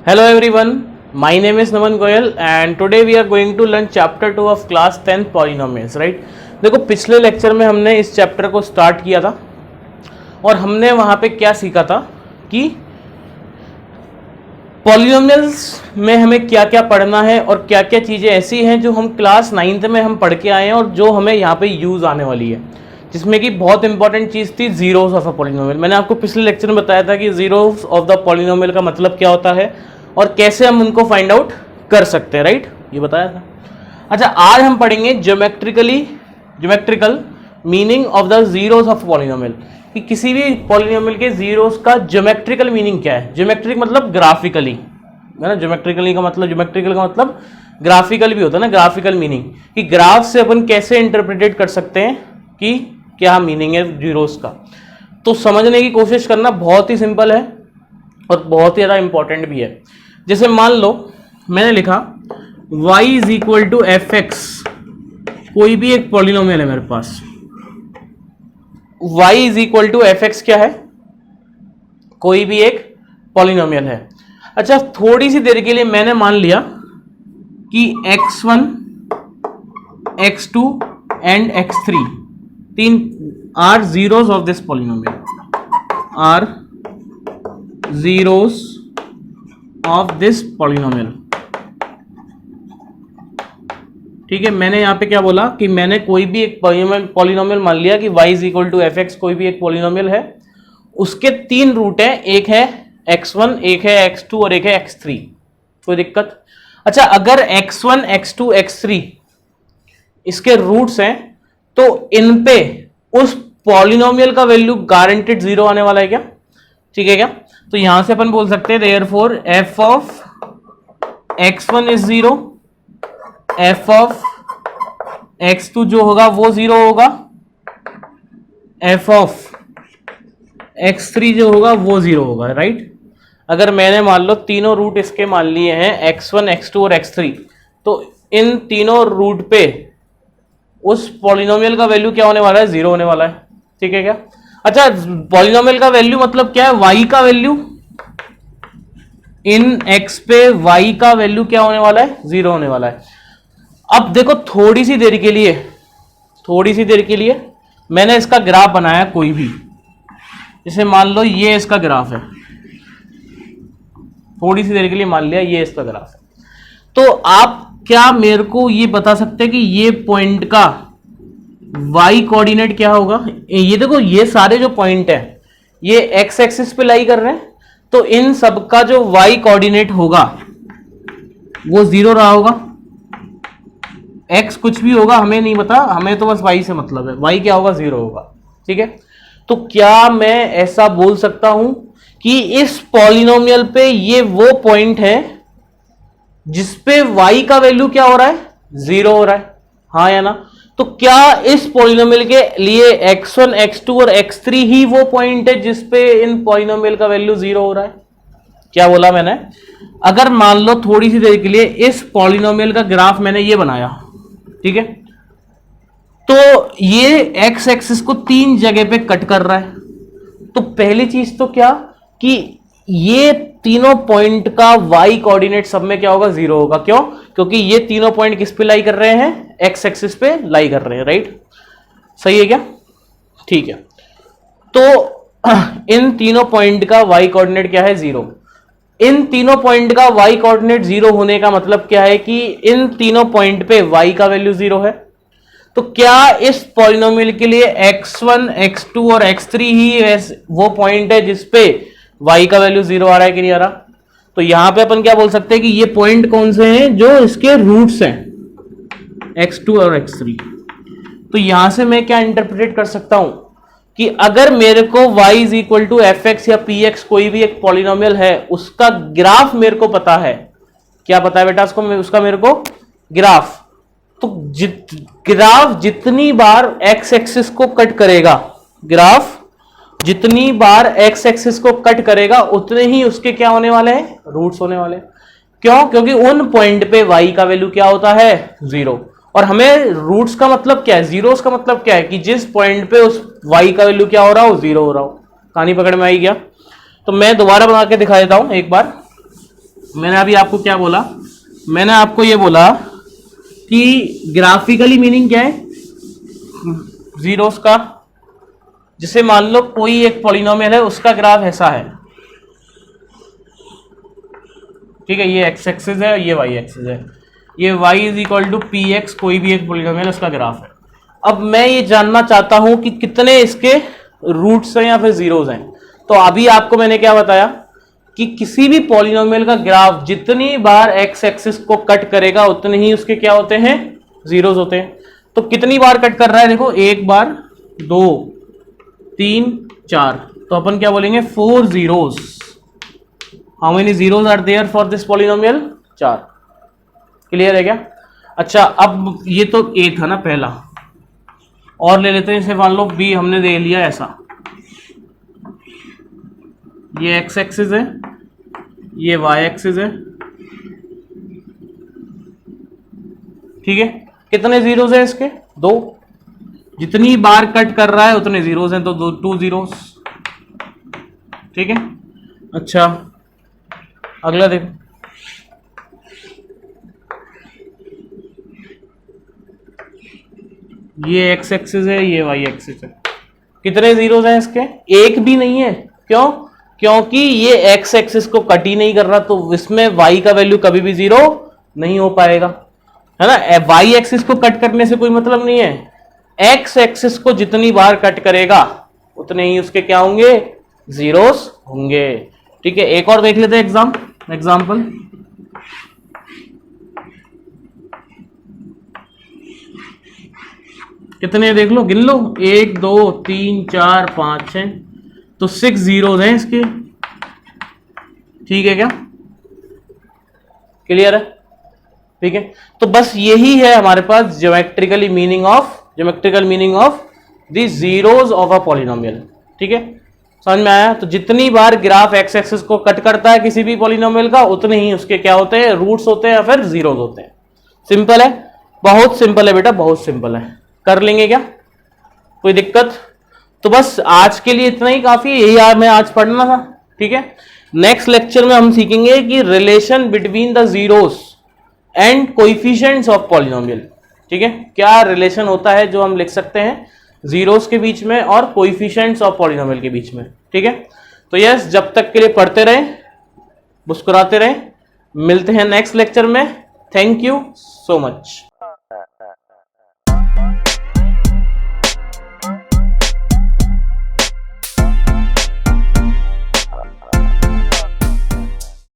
Hello everyone, my name is Naman Goyal and today we are going to learn chapter 2 of class 10 polynomials, right? देखो पिछले lecture में हमने इस chapter को start किया था और हमने वहाँ पे क्या सीखा था कि पॉलिनोमियल्स में हमें क्या क्या पढ़ना है और क्या क्या चीज़ें ऐसी हैं जो हम क्लास 9th में हम पढ़ के आए हैं और जो हमें यहाँ पे यूज़ आने वाली है, जिसमें कि बहुत इंपॉर्टेंट चीज़ थी जीरोस ऑफ अ पॉलिनोमियल। मैंने आपको पिछले लेक्चर में बताया था कि जीरोस ऑफ द पॉलिनोमियल का मतलब क्या होता है और कैसे हम उनको फाइंड आउट कर सकते हैं, राइट? ये बताया था। अच्छा, आज हम पढ़ेंगे geometrical meaning of the zeros of polynomial, कि किसी भी पॉलिनोमियल के जीरोस का ज्योमेट्रिकल मीनिंग क्या है। ज्योमेट्रिक मतलब ग्राफिकली है ना, ज्योमेट्रिकल का मतलब ग्राफिकल भी होता है ना, ग्राफिकल मीनिंग, कि ग्राफ से अपन कैसे इंटरप्रिटेट कर सकते हैं कि क्या मीनिंग है जीरोस का। तो समझने की कोशिश करना, बहुत ही सिंपल है और बहुत ही ज़्यादा इंपॉर्टेंट भी है। जैसे मान लो मैंने लिखा y is equal to f x, कोई भी एक पॉलिनोमियल है मेरे पास। y is equal to f x क्या है? कोई भी एक पॉलिनोमियल है। अच्छा, थोड़ी सी देर के लिए मैंने मान लिया कि x1, x2 एंड x3 तीन are zeros of this polynomial, are zeros of this polynomial। ठीक है, मैंने यहां पे क्या बोला कि मैंने कोई भी एक पॉलिनोमियल मान लिया कि y is equal to f x, कोई भी एक पॉलिनोमियल है, उसके तीन रूट हैं, एक है x1, एक है x2 और एक है x3। कोई दिक्कत? अच्छा, अगर x1, x2, x3 इसके रूट्स हैं तो इन पे उस पॉलिनोमियल का वैल्यू गारंटेड जीरो आने वाला है क्या? ठीक है क्या? तो यहां से अपन बोल सकते हैं therefore F of x1 is zero, F of x2 जो होगा वो जीरो होगा, एफ ऑफ x3 जो होगा वो जीरो होगा, राइट? अगर मैंने मान लो तीनों रूट इसके मान लिए हैं x1, x2 और x3, तो इन तीनों रूट पे उस पॉलिनोमियल का वैल्यू क्या होने वाला है? जीरो होने वाला है। ठीक है क्या? अच्छा, पॉलिनोमियल का वैल्यू मतलब क्या है? y का वैल्यू, इन x पे y का वैल्यू क्या होने वाला है? जीरो होने वाला है। अब देखो, थोड़ी सी देर के लिए मैंने इसका ग्राफ बनाया कोई भी, जैसे मान लो ये इसका ग्राफ है, थोड़ी सी देर के लिए मान लिया ये इसका ग्राफ है। तो आप क्या मेरे को ये बता सकते हैं कि ये पॉइंट का y कोऑर्डिनेट क्या होगा? ये देखो, ये सारे जो पॉइंट है ये x एक्सिस पे लाई कर रहे हैं, तो इन सब का जो y कोऑर्डिनेट होगा वो जीरो रहा होगा। x कुछ भी होगा हमें नहीं पता, हमें तो बस y से मतलब है, y क्या होगा? जीरो होगा। ठीक है, तो क्या मैं ऐसा बोल सकता हूं कि इस पॉलिनोमियल पे ये वो पॉइंट है जिसपे y का वैल्यू क्या हो रहा है? जीरो हो रहा है, हाँ या ना? तो क्या इस पॉलिनोमियल के लिए x1, x2 और x3 ही वो पॉइंट है जिसपे इन पॉलिनोमियल का वैल्यू जीरो हो रहा है? क्या बोला मैंने? अगर मान लो थोड़ी सी देर के लिए इस पॉलिनोमियल का ग्राफ मैंने ये बनाया, ठीक है, तो ये x एक्सिस को तीन जगह पे कट कर रहा है। तो पहली चीज तो क्या कि ये तीनों पॉइंट का y कोऑर्डिनेट सब में क्या होगा? जीरो होगा। क्यों? क्योंकि ये तीनों पॉइंट किस पे लाई कर रहे हैं? x एक्सिस पे लाई कर रहे हैं, राइट? सही है क्या? ठीक है, तो इन तीनों पॉइंट का y कोऑर्डिनेट क्या है? जीरो। इन तीनों पॉइंट का y कोऑर्डिनेट जीरो होने का मतलब क्या है कि इन तीनों पॉइंट पे y का वैल्यू जीरो है। तो क्या इस पॉलिनोमियल के लिए x1, x2 और x3 ही वो पॉइंट है जिसपे y का वैल्यू जीरो आ रहा है कि नहीं आ रहा? तो यहां पे अपन क्या बोल सकते हैं कि ये पॉइंट कौन से हैं? जो इसके रूट्स हैं, x2 और x3। तो यहां से मैं क्या इंटरप्रेट कर सकता हूं कि अगर मेरे को y is equal to f x या पी एक्स कोई भी एक पॉलिनोमियल है, उसका ग्राफ मेरे को पता है। क्या पता है बेटा उसका मेरे को ग्राफ? तो ग्राफ जितनी बार x एक्सिस को कट करेगा, ग्राफ जितनी बार x एक्सिस को कट करेगा उतने ही उसके क्या होने वाले हैं? रूट्स होने वाले हैं। क्यों? क्योंकि उन पॉइंट पे y का वैल्यू क्या होता है? जीरो। और हमें रूट्स का मतलब क्या है? जीरोस का मतलब क्या है कि जिस पॉइंट पे उस y का वैल्यू क्या हो रहा हो? जीरो हो रहा हो। कहानी पकड़ में आई क्या? तो मैं दोबारा बना के दिखा देता हूं एक बार। मैंने अभी आपको क्या बोला, मैंने आपको ये बोला कि ग्राफिकली मीनिंग क्या है जीरोस का। जिसे मान लो कोई एक पॉलिनोमियल है, उसका ग्राफ ऐसा है, ठीक है, ये एक्स एक्सिस है, ये वाई एक्सिस है, ये y is equal to p x, कोई भी एक पॉलिनोमियल उसका ग्राफ है। अब मैं ये जानना चाहता हूं कि कितने इसके रूट्स हैं या फिर जीरोस हैं। तो अभी आपको मैंने क्या बताया कि किसी भी पॉलिनोमियल का ग्राफ जितनी बार एक्स एक्सिस को कट करेगा उतने ही उसके क्या होते हैं, जीरोस होते हैं। तो कितनी बार कट कर रहा है, देखो 1 बार, 2, 3, 4, तो अपन क्या बोलेंगे 4 zeros। How many zeros are there for this polynomial, 4। Clear है क्या? अच्छा, अब ये तो ए था ना पहला, और ले लेते हैं इसे, मान लो बी हमने दे लिया ऐसा, ये एक्स एक्सिस है, ये वाई एक्सिस है, ठीक है। कितने जीरोस है इसके, 2। जितनी बार कट कर रहा है उतने जीरोस हैं, तो 2 जीरोस, ठीक है। अच्छा, अगला देखो, ये एक्स एक्सिस है, ये वाई एक्सिस है, कितने जीरोस हैं इसके, एक भी नहीं है। क्यों? क्योंकि ये एक्स एक्सिस को कट ही नहीं कर रहा, तो इसमें वाई का वैल्यू कभी भी जीरो नहीं हो पाएगा, है ना। वाई एक्सिस को कट करने से कोई मतलब नहीं है, एक्स एक्सिस को जितनी बार कट करेगा उतने ही उसके क्या होंगे, जीरोस होंगे, ठीक है। एक और देख लेते हैं एग्जाम्पल। कितने देख लो, गिन लो, 1, 2, 3, 4, 5, 6, तो 6 जीरोस हैं इसके, ठीक है क्या? क्लियर है? ठीक है। तो बस यही है हमारे पास geometrical meaning of the zeros of a polynomial, ठीक है। समझ में आया? तो जितनी बार ग्राफ एक्स एक्सिस को कट करता है किसी भी पॉलिनोमियल का, उतने ही उसके क्या होते हैं, रूट्स होते हैं या फिर जीरोस होते हैं। सिंपल है, बहुत सिंपल है बेटा, बहुत सिंपल है। कर लेंगे क्या, कोई दिक्कत? तो बस आज के लिए इतना ही काफी, यही मैं आज पढ़ना था, ठीक है। नेक्स्ट लेक्चर में हम सीखेंगे कि relation between the zeros and coefficients of polynomial, ठीक है। क्या रिलेशन होता है जो हम लिख सकते हैं जीरोस के बीच में और कोएफिशिएंट्स ऑफ पॉलिनोमियल के बीच में, ठीक है। तो यस, जब तक के लिए पढ़ते रहें, मुस्कुराते रहें, मिलते हैं नेक्स्ट लेक्चर में। Thank you so much.